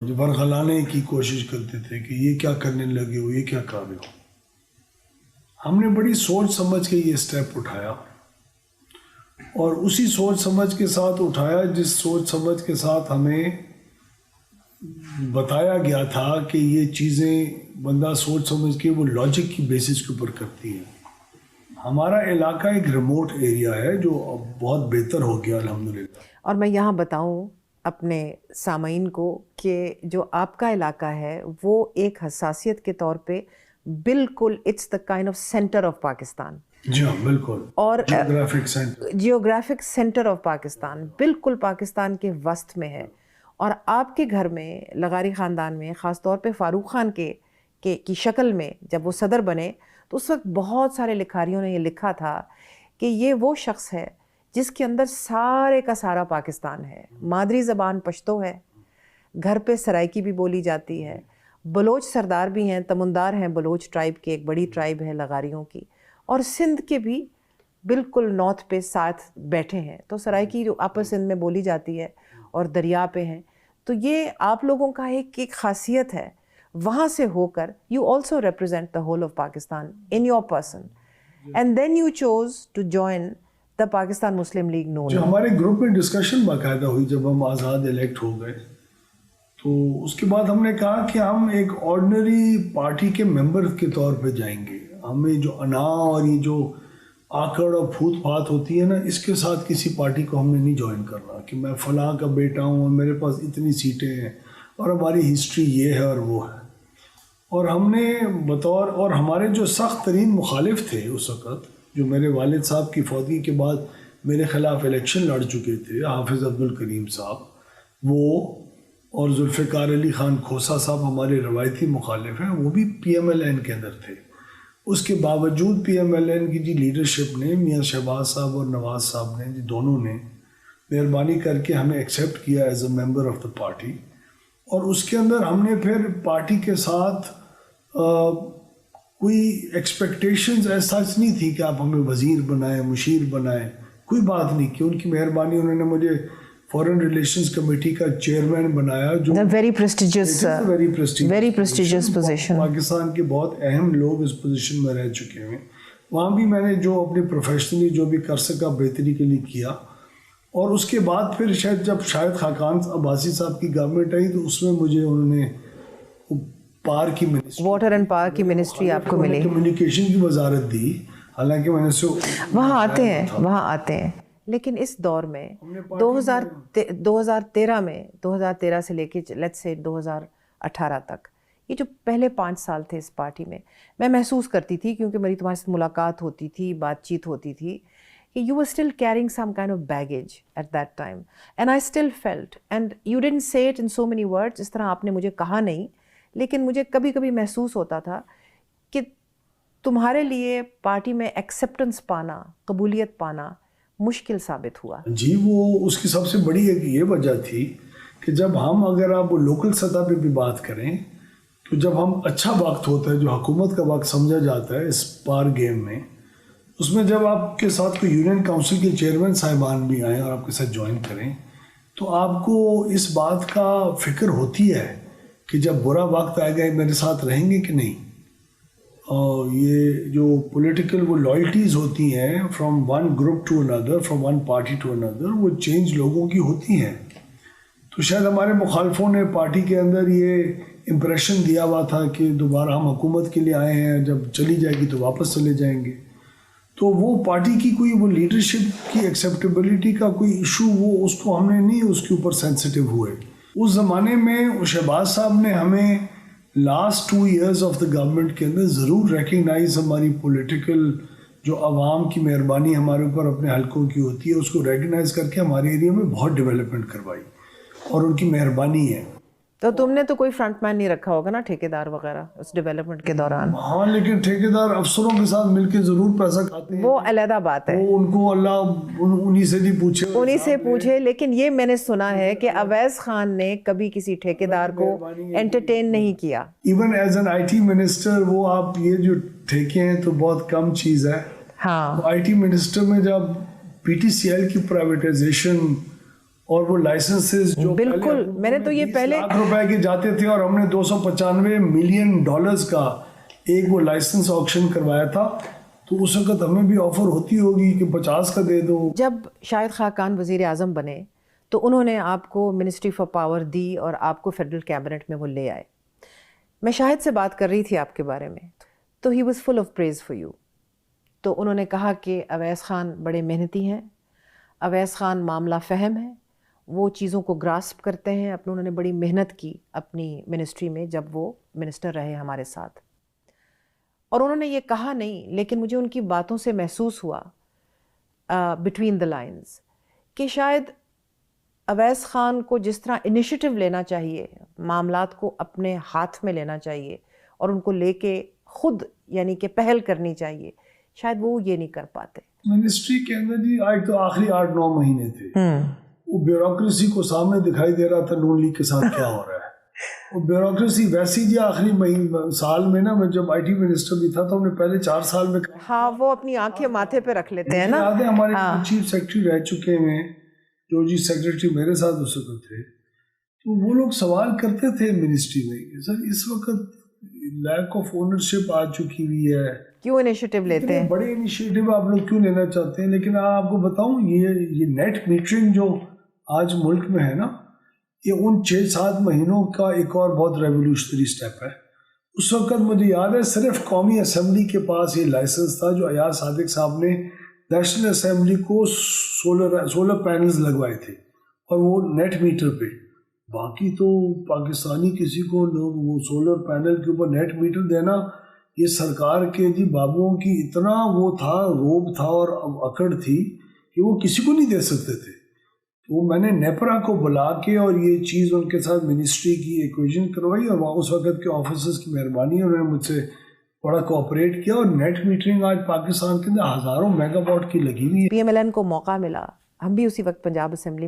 جو برگلانے کی کوشش کرتے تھے کہ یہ کیا کرنے لگے ہو، یہ کیا کر رہے ہو. ہم نے بڑی سوچ سمجھ کے یہ سٹیپ اٹھایا، اور اسی سوچ سمجھ کے ساتھ اٹھایا جس سوچ سمجھ کے ساتھ ہمیں بتایا گیا تھا کہ یہ چیزیں بندہ سوچ سمجھ کے وہ لاجک کی بیسس کے اوپر کرتی ہیں. ہمارا علاقہ ایک ریموٹ ایریا ہے جو اب بہت بہتر ہو گیا الحمدللہ. اور میں یہاں بتاؤں اپنے سامعین کو کہ جو آپ کا علاقہ ہے وہ ایک حساسیت کے طور پہ بالکل it's the kind of centre of Pakistan. جی ہاں بالکل، اور جیوگرافک سینٹر آف پاکستان بالکل پاکستان کے وسط میں ہے. اور آپ کے گھر میں لغاری خاندان میں خاص طور پہ فاروق خان کی شکل میں جب وہ صدر بنے تو اس وقت بہت سارے لکھاریوں نے یہ لکھا تھا کہ یہ وہ شخص ہے جس کے اندر سارے کا سارا پاکستان ہے. مادری زبان پشتو ہے، گھر پہ سرائکی بھی بولی جاتی ہے، بلوچ سردار بھی ہیں، تمندار ہیں بلوچ ٹرائب کے، ایک بڑی ٹرائب ہے لغاریوں کی، اور سندھ کے بھی بالکل نارتھ پہ ساتھ بیٹھے ہیں. تو سرائکی جو اپر سندھ میں بولی جاتی ہے اور دریا پہ ہیں. تو یہ آپ لوگوں کا ایک خاصیت ہے. وہاں سے ہو کر you also represent the whole of Pakistan in your person and then you choose to join the Pakistan Muslim League Noon. جو ہمارے گروپ میں ڈسکشن باقاعدہ ہوئی جب ہم آزاد الیکٹ ہو گئے تو اس کے بعد ہم نے کہا کہ ہم ایک آرڈنری پارٹی کے ممبر کے طور پہ جائیں گے. ہمیں جو انا اور یہ جو آکڑ اور پھوت پھات ہوتی ہے نا، اس کے ساتھ کسی پارٹی کو ہم نے نہیں جوائن کرنا کہ میں فلاں کا بیٹا ہوں اور میرے پاس اتنی سیٹیں ہیں اور ہماری ہسٹری یہ ہے اور وہ ہے. اور ہم نے بطور، اور ہمارے جو سخت ترین مخالف تھے اس وقت، جو میرے والد صاحب کی فوتگی کے بعد میرے خلاف الیکشن لڑ چکے تھے، حافظ عبدالکریم صاحب وہ اور ذوالفقار علی خان کھوسا صاحب ہمارے روایتی مخالف ہیں، وہ بھی پی ایم ایل این کے اندر تھے. اس کے باوجود پی ایم ایل این کی لیڈرشپ نے، میاں شہباز صاحب اور نواز صاحب نے، دونوں نے مہربانی کر کے ہمیں ایکسیپٹ کیا as a member of the party. اور اس کے اندر ہم نے پھر پارٹی کے ساتھ کوئی ایکسپیکٹیشنز ایسا نہیں تھی کہ آپ ہمیں وزیر بنائیں، مشیر بنائیں، کوئی بات نہیں کی. ان کی مہربانی، انہوں نے مجھے فورن ریلیشنز کمیٹی کا چیئرمین بنایا، جو ویری پریسٹیجیس پوزیشن. پاکستان کے بہت اہم لوگ اس پوزیشن میں رہ چکے ہیں. وہاں بھی میں نے جو اپنی پروفیشنلی جو بھی کر سکا بہتری کے لیے کیا. اور اس کے بعد پھر جب شاہد خاقان عباسی صاحب کی گورنمنٹ آئی تو اس میں مجھے انہوں نے پار کی منسٹری، واٹر اینڈ پاور کی منسٹری آپ کو ملی، کمیونیکیشن کی وزارت دی. حالانکہ میں نے وہاں آتے ہیں لیکن اس دور میں 2013 سے لے کے لیٹس سے 2018 تک یہ جو پہلے 5 سال تھے اس پارٹی میں محسوس کرتی تھی، کیونکہ میری تمہارے سے ملاقات ہوتی تھی، بات چیت ہوتی تھی، کہ you were still carrying some kind of baggage at that time. And I still felt, and you didn't say it in so many words, اس طرح آپ نے مجھے کہا نہیں، لیکن مجھے کبھی کبھی محسوس ہوتا تھا کہ تمہارے لیے پارٹی میں ایکسیپٹنس پانا، قبولیت پانا مشکل ثابت ہوا. جی، وہ اس کی سب سے بڑی ایک یہ وجہ تھی کہ جب ہم، اگر آپ لوکل سطح پہ بھی بات کریں تو جب ہم اچھا وقت ہوتا ہے جو حکومت کا وقت سمجھا جاتا ہے اس پار گیم میں، اس میں جب آپ کے ساتھ کوئی یونین کاؤنسل کے چیئرمین صاحبان بھی آئیں اور آپ کے ساتھ جوائن کریں تو آپ کو اس بات کا فکر ہوتی ہے کہ جب برا وقت آئے گا میرے ساتھ رہیں گے کہ نہیں. اور یہ جو پولیٹیکل وہ لائلٹیز ہوتی ہیں فرام ون گروپ ٹو اندر، فرام ون پارٹی ٹو اندر، وہ چینج لوگوں کی ہوتی ہیں. تو شاید ہمارے مخالفوں نے پارٹی کے اندر یہ امپریشن دیا ہوا تھا کہ دوبارہ ہم حکومت کے لیے آئے ہیں، جب چلی جائے گی تو واپس چلے جائیں گے. تو وہ پارٹی کی کوئی وہ لیڈرشپ کی ایکسیپٹیبلٹی کا کوئی ایشو، وہ اس کو ہم نے نہیں اس کے اوپر سینسٹیو ہوئے. اس زمانے میں شہباز صاحب نے ہمیں last 2 years of the government کے اندر ضرور ریکگنائز، ہماری پولیٹیکل جو عوام کی مہربانی ہمارے اوپر اپنے حلقوں کی ہوتی ہے اس کو ریکگنائز کر کے ہمارے ایریا میں بہت ڈیولپمنٹ کروائی، اور ان کی مہربانی ہے. تو تم نے تو کوئی فرنٹ مین نہیں رکھا ہوگا نا، ٹھیکیدار وغیرہ اس ڈیولپمنٹ کے دوران؟ ہاں، لیکن ٹھیکیدار افسروں کے ساتھ مل کے ضرور پیسہ کھاتے ہیں، وہ علیحدہ بات ہے، وہ ان کو اللہ انہی سے نہیں پوچھے، انہی سے پوچھے. لیکن یہ میں نے سنا ہے کہ اویس خان نے کبھی کسی ٹھیکیدار کو انٹرٹین نہیں کیا. Even as an I T minister, وہ آپ یہ جو ٹھیکے ہیں تو بہت کم چیز ہے. ہاں، آئی ٹی منسٹر میں جب پی ٹی سی ایل کی پرائیویٹائزیشن اور وہ لائسنسز جو بالکل میں نے تو یہ پہلے لاکھ روپے کے جاتے تھے اور ہم نے $295 ملین کا ایک وہ لائسنس آکشن کروایا تھا، تو اس وقت ہمیں بھی آفر ہوتی ہوگی کہ 50 کا دے دو. جب شاہد خاقان وزیر اعظم بنے تو انہوں نے آپ کو منسٹری فار پاور دی اور آپ کو فیڈرل کیبنٹ میں وہ لے آئے. میں شاہد سے بات کر رہی تھی آپ کے بارے میں، تو he was full of praise for you. تو انہوں نے کہا کہ اویس خان بڑے محنتی ہیں، اویس خان معاملہ فہم ہے، وہ چیزوں کو گراسپ کرتے ہیں. انہوں نے بڑی محنت کی اپنی منسٹری میں جب وہ منسٹر رہے ہمارے ساتھ. اور انہوں نے یہ کہا نہیں، لیکن مجھے ان کی باتوں سے محسوس ہوا بٹوین دا لائنز کہ شاید اویس خان کو جس طرح انیشیٹو لینا چاہیے، معاملات کو اپنے ہاتھ میں لینا چاہیے اور ان کو لے کے خود یعنی کہ پہل کرنی چاہیے، شاید وہ یہ نہیں کر پاتے. منسٹری کے اندر جی آج تو آخری 8-9 مہینے تھے، وہ بیوروکریسی کو سامنے دکھائی دے رہا تھا نون لیگ کے ساتھ کیا ہو رہا ہے. وہ بیوروکریسی ویسی جی آخری سال میں نا، میں جب آئی ٹی منسٹر بھی تھا تو ہم نے پہلے 4 سال میں ہاں وہ اپنی آنکھیں ماتھے پہ رکھ لیتے ہیں نا. یاد ہے ہمارے چیف سیکرٹری رہ چکے ہیں جو جی سیکرٹری میرے ساتھ اس وقت تھے، تو وہ لوگ سوال کرتے تھے منسٹری میں کہ سر اس وقت لیک آف اونرشپ آ چکی ہوئی ہے، کیوں انیشیٹو لیتے ہیں، بڑے انیشیٹو آپ لوگ کیوں لینا چاہتے ہیں. لیکن آپ کو بتاؤں یہ نیٹ میٹرنگ جو آج ملک میں ہے نا، یہ ان 6-7 مہینوں کا ایک اور بہت ریولیوشنری سٹیپ ہے. اس وقت مجھے یاد ہے صرف قومی اسمبلی کے پاس یہ لائسنس تھا جو ایاز صادق صاحب نے نیشنل اسمبلی کو سولر پینلز لگوائے تھے اور وہ نیٹ میٹر پہ. باقی تو پاکستانی کسی کو لوگ وہ سولر پینل کے اوپر نیٹ میٹر دینا، یہ سرکار کے جی بابوؤں کی اتنا وہ تھا، روب تھا اور اکڑ تھی کہ وہ کسی کو نہیں دے سکتے تھے. تو میں نے نیپرا کو بلا کے اور یہ چیز ان کے ساتھ منسٹری کی ایکویژن کروائی، اور وہاں اس وقت کے آفیسرز کی مہربانی انہوں نے مجھ سے بڑا کوآپریٹ کیا، اور نیٹ میٹرنگ آج پاکستان کے اندر ہزاروں میگا واٹ کی لگی ہوئی ہے. پی ایم ایل این کو موقع ملا، ہم بھی اسی وقت پنجاب اسمبلی